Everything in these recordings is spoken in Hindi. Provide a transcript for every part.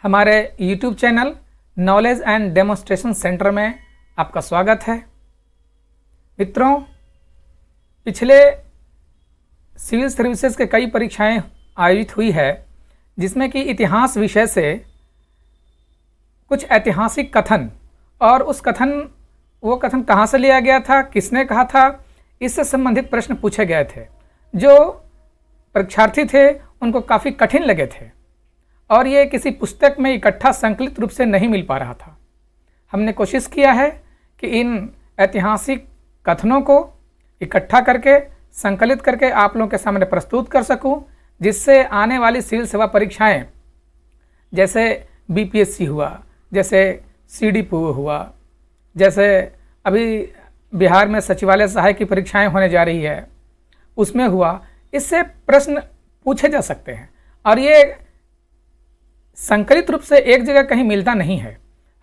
हमारे YouTube channel knowledge and demonstration centre में आपका स्वागत है। मित्रों, पिछले सिविल सर्विसेज के कई परीक्षाएं आयोजित हुई है, जिसमें कि इतिहास विषय से कुछ ऐतिहासिक कथन और वो कथन कहाँ से लिया गया था, किसने कहा था, इससे संबंधित प्रश्न पूछे गए थे, जो परीक्षार्थी थे उनको काफ़ी कठिन लगे थे और ये किसी पुस्तक में इकट्ठा संकलित रूप से नहीं मिल पा रहा था। हमने कोशिश किया है कि इन ऐतिहासिक कथनों को इकट्ठा करके संकलित करके आप लोगों के सामने प्रस्तुत कर सकूं, जिससे आने वाली सिविल सेवा परीक्षाएं जैसे बीपीएससी हुआ, जैसे सीडीपीओ हुआ, जैसे अभी बिहार में सचिवालय सहायक की परीक्षाएं होने जा रही है, उसमें हुआ, इससे प्रश्न पूछे जा सकते हैं और ये संकलित रूप से एक जगह कहीं मिलता नहीं है।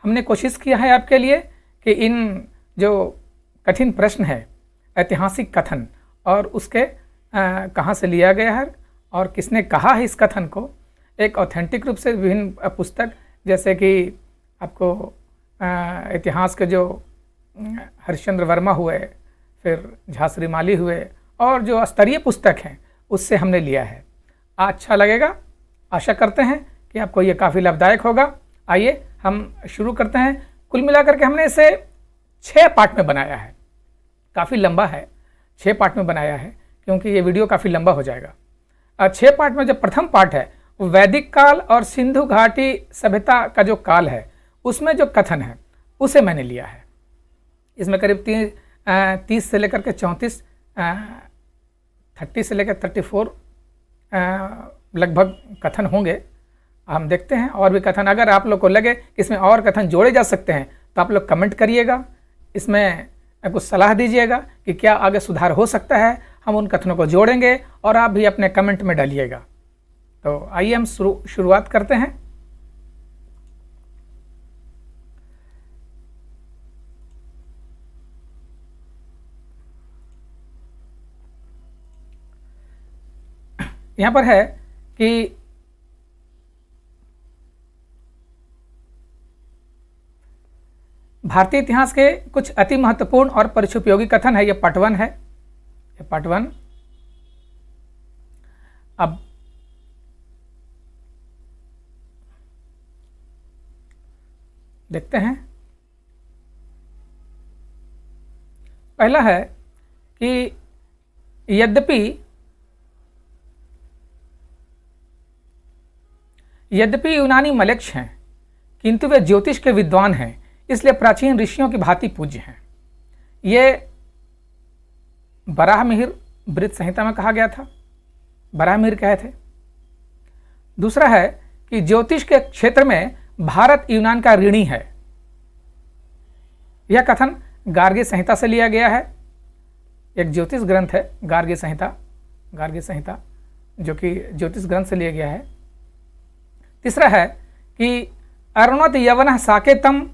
हमने कोशिश किया है आपके लिए कि इन जो कठिन प्रश्न है, ऐतिहासिक कथन और उसके कहाँ से लिया गया है और किसने कहा है इस कथन को, एक ऑथेंटिक रूप से विभिन्न पुस्तक जैसे कि आपको इतिहास के जो हरिश्चंद्र वर्मा हुए, फिर झांसी माली हुए और जो स्तरीय पुस्तक हैं उससे हमने लिया है। अच्छा लगेगा, आशा करते हैं कि आपको ये काफ़ी लाभदायक होगा। आइए हम शुरू करते हैं। कुल मिलाकर के हमने इसे 6 पार्ट में बनाया है, काफ़ी लंबा है, 6 पार्ट में बनाया है क्योंकि ये वीडियो काफ़ी लंबा हो जाएगा। 6 पार्ट में जो प्रथम पार्ट है वो वैदिक काल और सिंधु घाटी सभ्यता का जो काल है उसमें जो कथन है उसे मैंने लिया है। इसमें करीब 30 से लेकर के 34 30 से लेकर 34 लगभग कथन होंगे। हम देखते हैं और भी कथन, अगर आप लोग को लगे कि इसमें और कथन जोड़े जा सकते हैं तो आप लोग कमेंट करिएगा, इसमें कुछ सलाह दीजिएगा कि क्या आगे सुधार हो सकता है। हम उन कथनों को जोड़ेंगे और आप भी अपने कमेंट में डालिएगा। तो आइए हम शुरुआत करते हैं। यहाँ पर है कि भारतीय इतिहास के कुछ अति महत्वपूर्ण और परिचयोपयोगी कथन है। ये पार्ट 1 है, ये पार्ट 1। अब देखते हैं। पहला है कि यद्यपि यूनानी मलेच्छ हैं किंतु वे ज्योतिष के विद्वान हैं, इसलिए प्राचीन ऋषियों की भांति पूज्य हैं। ये बराहमिहिर बृहत संहिता में कहा गया था, बराहमिहिर कहे थे। दूसरा है कि ज्योतिष के क्षेत्र में भारत यूनान का ऋणी है। यह कथन गार्गी संहिता से लिया गया है। एक ज्योतिष ग्रंथ है गार्गी संहिता जो कि ज्योतिष ग्रंथ से लिया गया है। तीसरा है कि अरुणत यवन साकेतम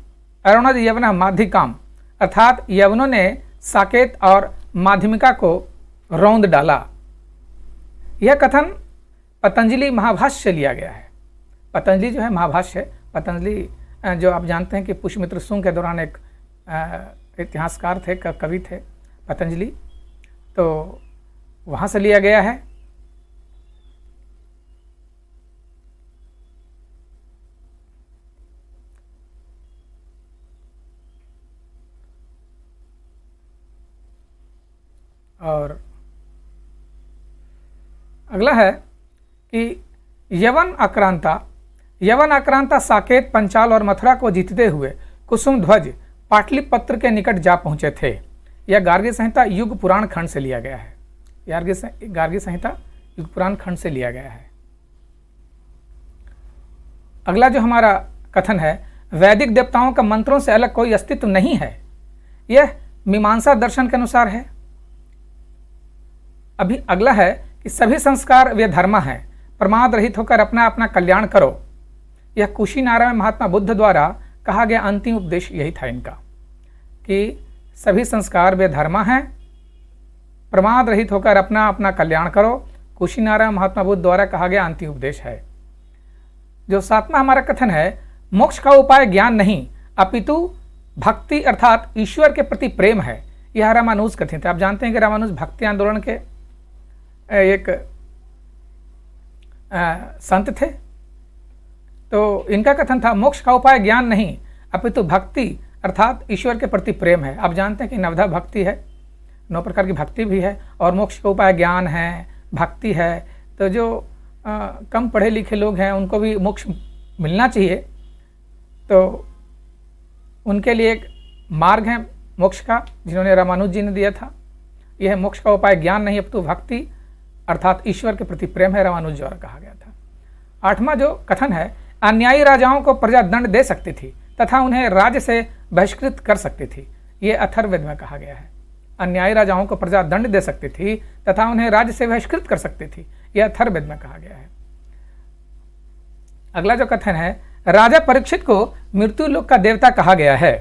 अरुणद यवन माध्यिकाम, अर्थात यवनों ने साकेत और माध्यमिका को रौंद डाला। यह कथन पतंजलि महाभाष्य से लिया गया है। पतंजलि जो है महाभाष्य है, पतंजलि जो आप जानते हैं कि पुष्यमित्र सुंग के दौरान एक इतिहासकार थे, कवि थे पतंजलि, तो वहाँ से लिया गया है। और अगला है कि यवन आक्रांता साकेत, पंचाल और मथुरा को जीतते हुए कुसुम ध्वज पाटलिपुत्र के निकट जा पहुंचे थे। यह गार्गी संहिता युग पुराण खंड से लिया गया है। गार्गी संहिता युग पुराण खंड से लिया गया है। अगला जो हमारा कथन है, वैदिक देवताओं का मंत्रों से अलग कोई अस्तित्व नहीं है। यह मीमांसा दर्शन के अनुसार है। अभी अगला है कि सभी संस्कार वे धर्म हैं, प्रमाद रहित होकर अपना अपना कल्याण करो। यह कुशीनारा में महात्मा बुद्ध द्वारा कहा गया अंतिम उपदेश यही था इनका, कि सभी संस्कार वे धर्म हैं, प्रमाद रहित होकर अपना अपना कल्याण करो। कुशीनारा महात्मा बुद्ध द्वारा कहा गया अंतिम उपदेश है। जो 7वां हमारा कथन है, मोक्ष का उपाय ज्ञान नहीं अपितु भक्ति अर्थात ईश्वर के प्रति प्रेम है। यह रामानुज कथित है। आप जानते हैं कि रामानुज भक्ति आंदोलन के एक संत थे। तो इनका कथन था, मोक्ष का उपाय ज्ञान नहीं अपितु भक्ति अर्थात ईश्वर के प्रति प्रेम है। आप जानते हैं कि 9 भक्ति है, 9 प्रकार की भक्ति भी है, और मोक्ष का उपाय ज्ञान है, भक्ति है। तो जो कम पढ़े लिखे लोग हैं उनको भी मोक्ष मिलना चाहिए, तो उनके लिए एक मार्ग है मोक्ष का, जिन्होंने रामानुज जी ने दिया था। यह मोक्ष का उपाय ज्ञान नहीं अपितु भक्ति अर्थात ईश्वर के प्रति प्रेम है, रामानुज द्वारा कहा गया था। 8वां जो कथन है, अन्यायी राजाओं को प्रजा दंड दे सकती थी तथा उन्हें राज्य से बहिष्कृत कर सकती थी। यह अथर्ववेद में कहा गया है। अन्यायी राजाओं को प्रजा दंड दे सकती थी तथा उन्हें राज्य से बहिष्कृत कर सकती थी, यह अथर्ववेद में कहा गया है। अगला जो कथन है, राजा परीक्षित को मृत्यु लोक का देवता कहा गया है।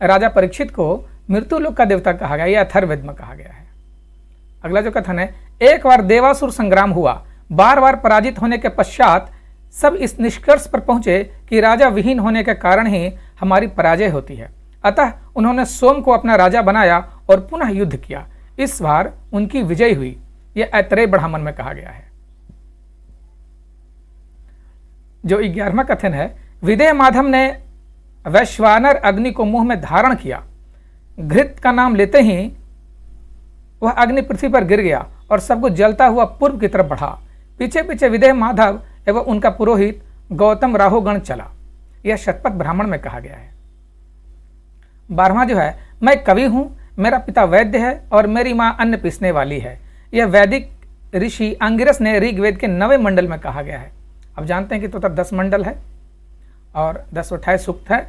राजा परीक्षित को मृत्यु लोक का देवता कहा गया, यह अथर्ववेद में कहा गया है। अगला जो कथन है, एक बार देवासुर संग्राम हुआ, बार बार पराजित होने के पश्चात सब इस निष्कर्ष पर पहुंचे कि राजा विहीन होने के कारण ही हमारी पराजय होती है। अतः उन्होंने सोम को अपना राजा बनाया और पुनः युद्ध किया। इस बार उनकी विजय हुई, यह ऐतरेय ब्राह्मण में कहा गया है। जो 11वां कथन है, विदेह माधव ने वैश्वानर अग्नि को मुंह में धारण किया। घृत का नाम लेते ही वह अग्नि पृथ्वी पर गिर गया और सब कुछ जलता हुआ पूर्व की तरफ बढ़ा। पीछे पीछे विदेह माधव एवं उनका पुरोहित गौतम राहुगण चला। यह शतपथ ब्राह्मण में कहा गया है। 12वां जो है, मैं कवि हूं, मेरा पिता वैद्य है और मेरी मां अन्न पीसने वाली है। यह वैदिक ऋषि अंगिरस ने ऋग्वेद के 9वें मंडल में कहा गया है। अब जानते हैं कि टोटल 10 मंडल है और 10-28 सूक्त है।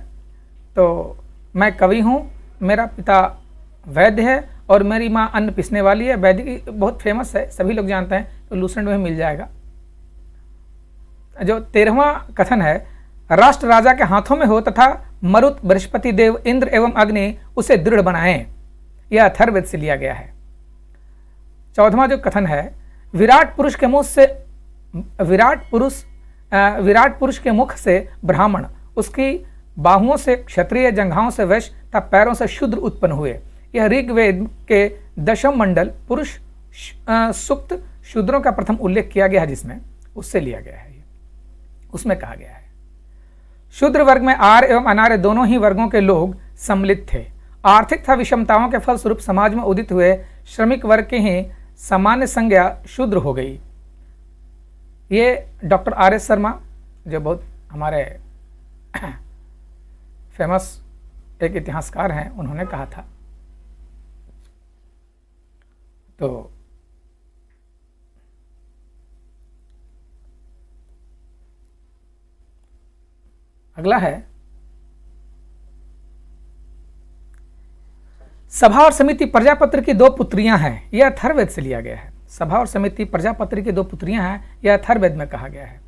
तो मैं कवि हूं, मेरा पिता वैद्य है और मेरी मां अन्न पीसने वाली है। वैदिक बहुत फेमस है, सभी लोग जानते हैं, तो लूसेंट में मिल जाएगा। जो 13वां कथन है, राष्ट्र राजा के हाथों में हो तथा मरुत बृहस्पति देव इंद्र एवं अग्नि उसे दृढ़ बनाएं, यह अथर्ववेद से लिया गया है। 14वां जो कथन है, विराट पुरुष के मुख से ब्राह्मण, उसकी बाहुओं से क्षत्रिय, जंघाओं से वैश्य तथा पैरों से शूद्र उत्पन्न हुए। यह ऋग्वेद के 10वें मंडल पुरुष सूक्त शूद्रों का प्रथम उल्लेख किया गया है, जिसमें उससे लिया गया है। उसमें कहा गया है, शूद्र वर्ग में आर्य एवं अनार्य दोनों ही वर्गों के लोग सम्मिलित थे। आर्थिक तथा विषमताओं के फलस्वरूप समाज में उदित हुए श्रमिक वर्ग की ही सामान्य संज्ञा शूद्र हो गई। ये डॉक्टर R.S. शर्मा, जो बहुत हमारे फेमस एक इतिहासकार हैं, उन्होंने कहा था। तो अगला है, सभा और समिति प्रजापत्र की 2 पुत्रियां हैं, यह अथर्ववेद से लिया गया है। सभा और समिति प्रजापत्र की 2 पुत्रियां हैं, यह अथर्ववेद में कहा गया है।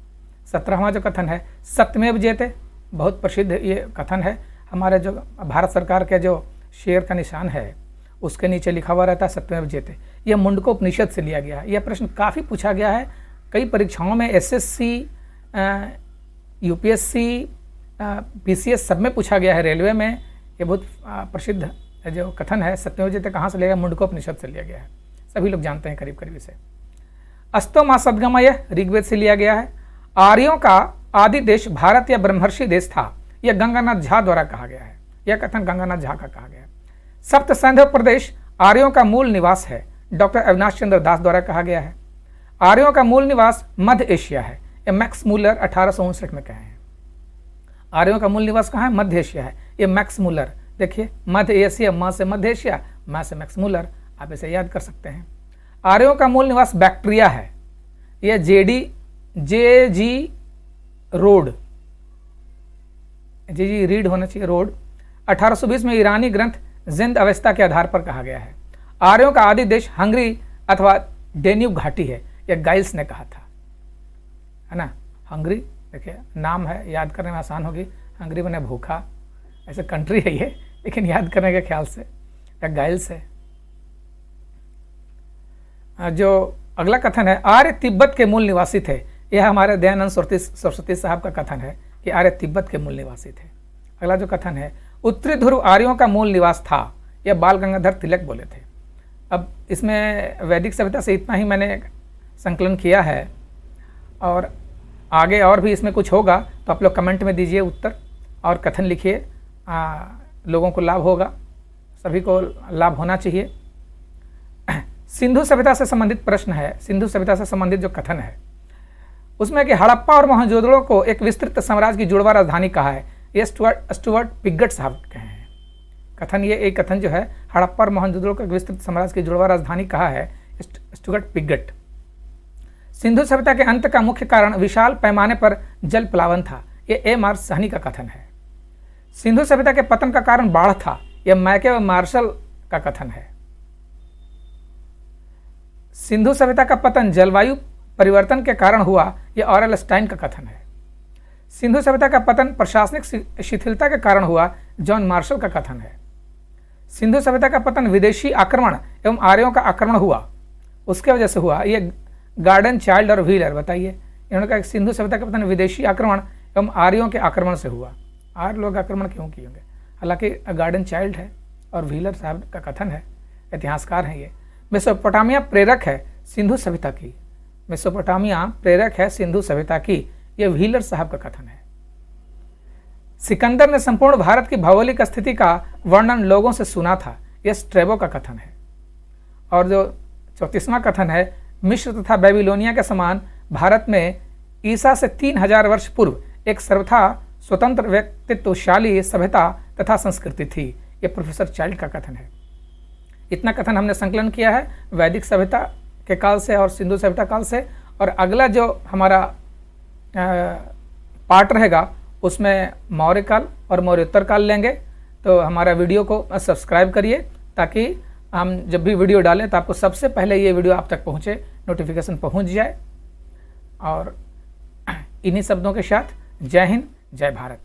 17वां जो कथन है, सत्यमेव जयते, बहुत प्रसिद्ध ये कथन है। हमारे जो भारत सरकार के जो शेर का निशान है उसके नीचे लिखा हुआ रहता है सत्यमेव जयते। यह मुंडकोपनिषद से लिया गया है। यह प्रश्न काफ़ी पूछा गया है कई परीक्षाओं में, SSC, UPSC, PCS सब में पूछा गया है, रेलवे में। ये बहुत प्रसिद्ध जो कथन है, सत्यमेव जयते कहाँ से लिया गया? मुंडकोपनिषद से लिया गया है, सभी लोग जानते हैं करीब करीब इसे। अस्तो मा सद्गमय ऋग्वेद से लिया गया है। आर्यों का आदि देश भारत या ब्रह्मर्षि देश था, यह गंगानाथ झा द्वारा कहा गया है। यह कथन गंगानाथ झा का कहा गया है। सप्त सैंधव प्रदेश आर्यों का मूल निवास है, डॉक्टर अविनाश चंद्र दास द्वारा कहा गया है। आर्यों का मूल निवास मध्य एशिया है, यह मैक्स मूलर 1859 में कहे हैं। आर्यों का मूल निवास कहाँ है? मध्य एशिया है, ये मैक्स मूलर। देखिए, मध्य एशिया, म से मध्य एशिया, म से मैक्स मूलर, आप इसे याद कर सकते हैं। आर्यों का मूल निवास बैक्ट्रिया है, यह JG रोड, JG रीड होना चाहिए, रोड। 1820 में ईरानी ग्रंथ जिंद अवस्था के आधार पर कहा गया है। आर्यों का आदि देश हंगरी अथवा डेन्यूब घाटी है, यह गाइल्स ने कहा था, है ना। हंगरी, देखिए नाम है, याद करने में आसान होगी। हंगरी बने भूखा, ऐसे कंट्री है ये, लेकिन याद करने के ख्याल से यह गाइल्स है। जो अगला कथन है, आर्य तिब्बत के मूल निवासी थे, यह हमारे दयानंद सरस्वती साहब का कथन है कि आर्य तिब्बत के मूल निवासी थे। अगला जो कथन है, उत्तरी ध्रुव आर्यों का मूल निवास था, यह बाल गंगाधर तिलक बोले थे। अब इसमें वैदिक सभ्यता से इतना ही मैंने संकलन किया है, और आगे और भी इसमें कुछ होगा तो आप लोग कमेंट में दीजिए उत्तर और कथन लिखिए, लोगों को लाभ होगा, सभी को लाभ होना चाहिए। सिंधु सभ्यता से संबंधित प्रश्न है, सिंधु सभ्यता से संबंधित जो कथन है उसमें कि हड़प्पा और मोहनजोदड़ो को एक विस्तृत साम्राज्य की जुड़वा राजधानी कहा है, ये स्टुअर्ट पिगट साहब कहे हैं। कथन ये एक कथन जो है, हड़प्पा और मोहनजोदड़ो को एक विस्तृत साम्राज्य की जुड़वा राजधानी कहा है स्टुअर्ट पिगट। सिंधु सभ्यता के अंत का मुख्य कारण विशाल पैमाने पर जल प्लावन था, ये एम.आर. सहनी का कथन है। सिंधु सभ्यता के पतन का कारण बाढ़ था, यह मैके व मार्शल का कथन है। सिंधु सभ्यता का पतन जलवायु परिवर्तन के कारण हुआ, यह ऑरेल स्टाइन का कथन है। सिंधु सभ्यता का पतन प्रशासनिक शिथिलता के कारण हुआ, जॉन मार्शल का कथन है। सिंधु सभ्यता का पतन विदेशी आक्रमण एवं आर्यों का आक्रमण हुआ, उसके वजह से हुआ, ये गार्डन चाइल्ड और व्हीलर बताइए। इन्होंने कहा सिंधु सभ्यता का पतन विदेशी आक्रमण एवं आर्यों के आक्रमण से हुआ। आर्य लोग आक्रमण क्यों किए होंगे? हालांकि गार्डन चाइल्ड है और व्हीलर साहब का कथन है, इतिहासकार हैं ये। मेसोपोटामिया प्रेरक है सिंधु सभ्यता की, मेसोपोटामिया प्रेरक है सिंधु सभ्यता की, यह व्हीलर साहब का कथन है। सिकंदर ने संपूर्ण भारत की भौगोलिक स्थिति का वर्णन लोगों से सुना था, यह स्ट्रेबो का कथन है। और जो 34वां कथन है, मिस्र तथा बेबीलोनिया के समान भारत में ईसा से 3000 वर्ष पूर्व एक सर्वथा स्वतंत्र व्यक्तित्वशाली सभ्यता तथा संस्कृति थी, यह प्रोफेसर चाइल्ड का कथन है। इतना कथन हमने संकलन किया है वैदिक सभ्यता के काल से और सिंधु सभ्यता काल से। और अगला जो हमारा पार्ट रहेगा उसमें मौर्य काल और मौर्योत्तर काल लेंगे। तो हमारा वीडियो को सब्सक्राइब करिए ताकि हम जब भी वीडियो डालें तो आपको सबसे पहले ये वीडियो आप तक पहुँचे, नोटिफिकेशन पहुँच जाए। और इन्हीं शब्दों के साथ जय हिंद, जय भारत।